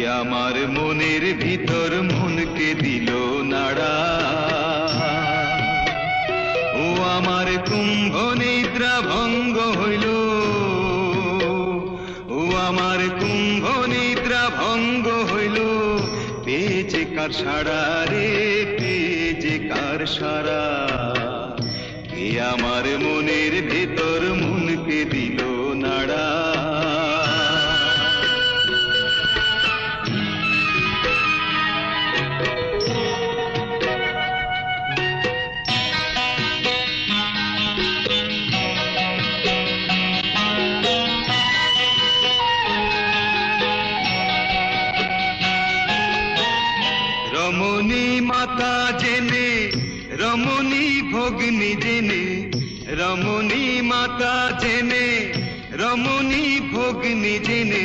আমার মনের ভিতর মনকে দিল নাড়া। ও আমার কুম্ভ নিদ্রা ভঙ্গ হইল, ও আমার কুম্ভ নিদ্রা ভঙ্গ হইল। পেয়েছে কার সারা রে, পেয়েছে কার সারা। কে আমার মনের ভিতর মনকে দিল নাড়া। রমণী মাতা জেনে, রমণী ভগ্নী জেনে, রমণী মাতা জেনে, রমণী ভগ্নী জেনে